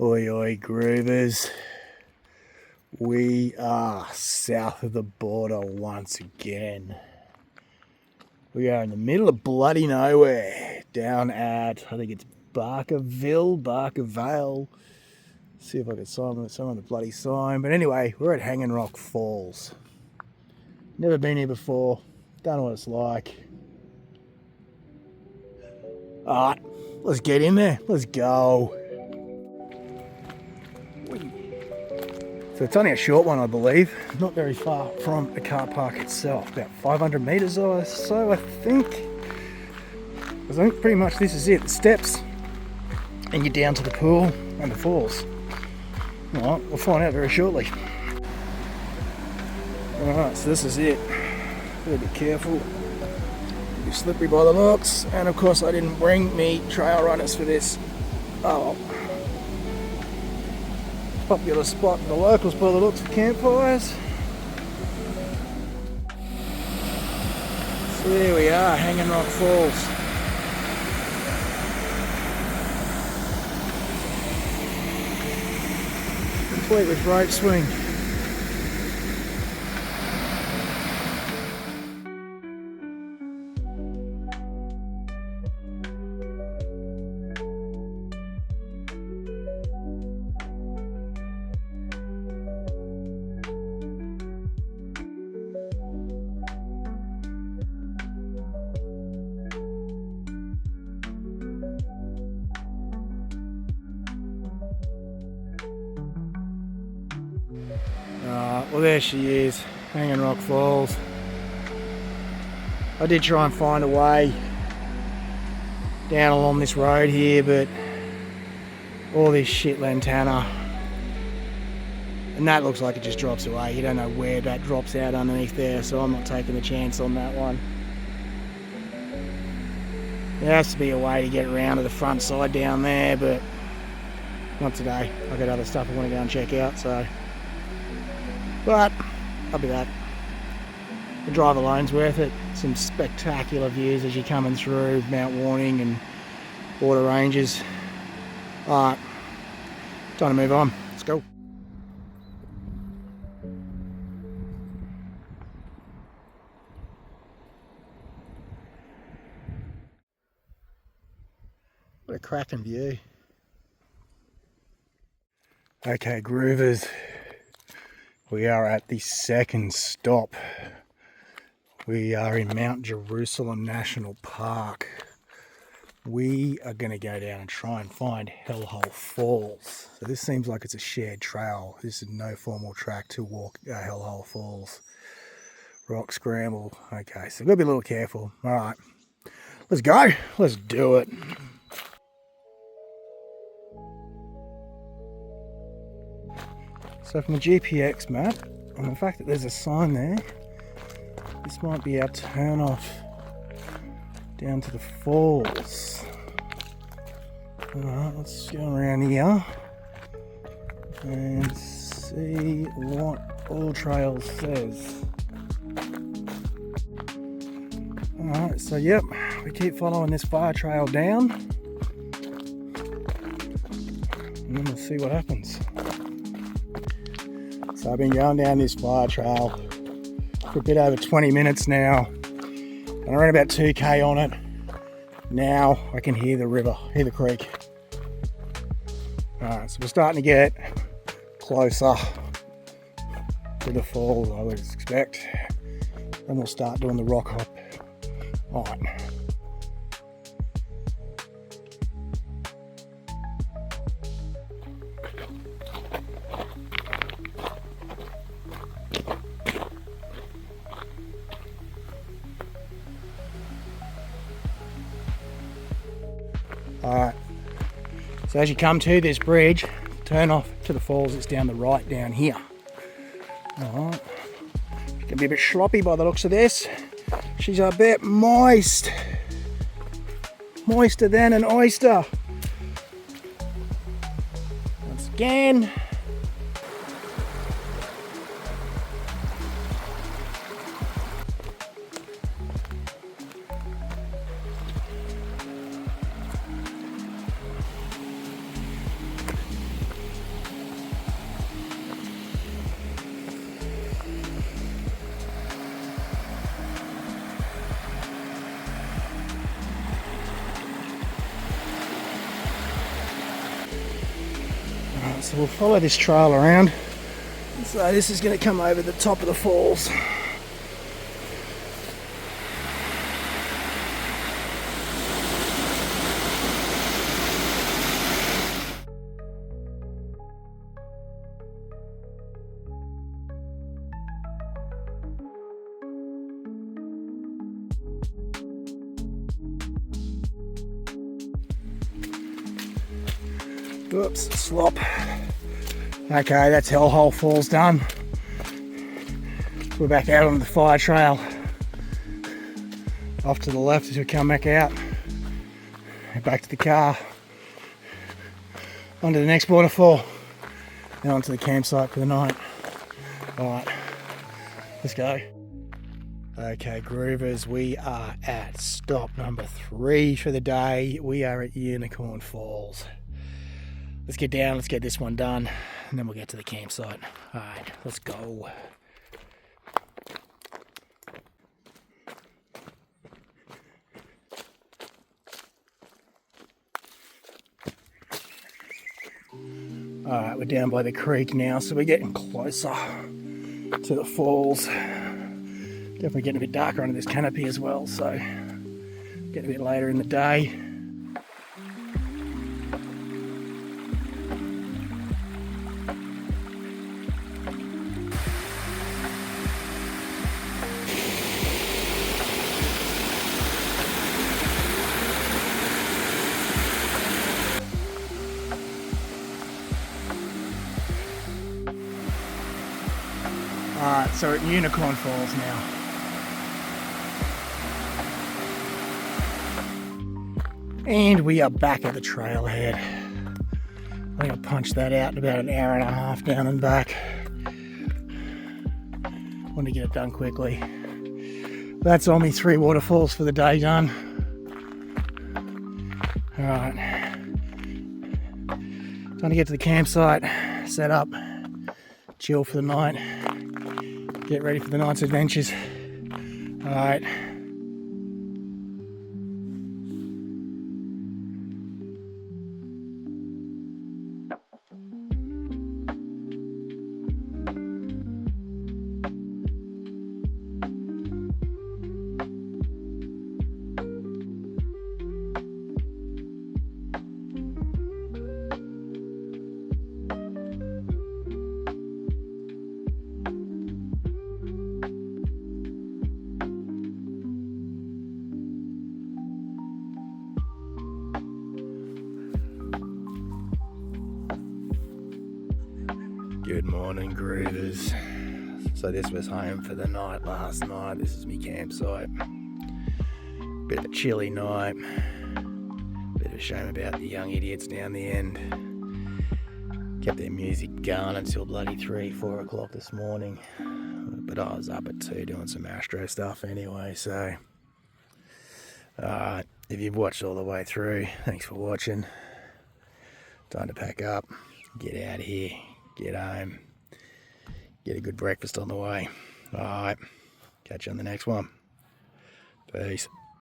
Oi oi groovers, we are south of the border once again. We are in the middle of bloody nowhere, down at, I think it's Barkervale. See if I can find some of the bloody sign. But anyway, we're at Hanging Rock Falls. Never been here before, don't know what it's like. Alright, let's get in there, let's go. So it's only a short one, I believe, not very far from the car park itself, about 500 metres or so, I think. I think pretty much this is it, the steps, and you're down to the pool and the falls. Alright, we'll find out very shortly. Alright, so this is it. Gotta be careful. Be slippery by the looks, and of course I didn't bring me trail runners for this. Oh well. Popular spot for the locals by the looks of campfires. So there we are, Hanging Rock Falls. Complete with rope swing. Well, there she is, Hanging Rock Falls. I did try and find a way down along this road here, but all this shit lantana, and that looks like it just drops away. You don't know where that drops out underneath there, so I'm not taking the chance on that one. There has to be a way to get around to the front side down there, but not today. I've got other stuff I want to go and check out, so. But I'll be back. The drive alone's worth it. Some spectacular views as you're coming through Mount Warning and Border Ranges. Alright, time to move on. Let's go. What a cracking view. Okay, groovers. We are at the second stop. We are in Mount Jerusalem National Park. We are going to go down and try and find Hellhole Falls. So this seems like it's a shared trail. This is no formal track to walk Hellhole Falls. Rock scramble. Okay, so we've got to be a little careful. All right, let's go. Let's do it. So from the GPX map, and the fact that there's a sign there, this might be our turn off down to the falls. Alright, let's go around here and see what All Trails says. Alright, so yep, we keep following this fire trail down, and then we'll see what happens. So I've been going down this fire trail for a bit over 20 minutes now, and I ran about 2k on it. Now I can hear the river, hear the creek. Alright, so we're starting to get closer to the falls, I would expect. Then we'll start doing the rock hop. Alright. Alright, so as you come to this bridge, turn off to the falls, it's down the right down here. Alright, gonna be a bit sloppy by the looks of this. She's a bit moist. Moister than an oyster. Once again. Alright, so we'll follow this trail around. So this is going to come over the top of the falls. Oops, slop. Okay, that's Hellhole Falls done. We're back out on the fire trail. Off to the left as we come back out. Back to the car. Onto the next waterfall. And onto the campsite for the night. Alright, let's go. Okay, groovers, we are at stop number 3 for the day. We are at Unicorn Falls. Let's get down, let's get this one done, and then we'll get to the campsite. Alright, let's go. Alright, we're down by the creek now, so we're getting closer to the falls. Definitely getting a bit darker under this canopy as well, so getting a bit later in the day. Alright, so we're at Unicorn Falls now. And we are back at the trailhead. I think I punched that out in about an hour and a half down and back. Want to get it done quickly. That's only 3 waterfalls for the day done. Alright. Time to get to the campsite, set up, chill for the night, get ready for the night's adventures. Alright. Good morning, groovers. So this was home for the night last night. This is my campsite. Bit of a chilly night. Bit of a shame about the young idiots down the end. Kept their music going until bloody 3-4 o'clock this morning. But I was up at 2 doing some Astro stuff anyway, so... if you've watched all the way through, thanks for watching. Time to pack up, get out of here. Get home, get a good breakfast on the way. Alright, catch you on the next one. Peace.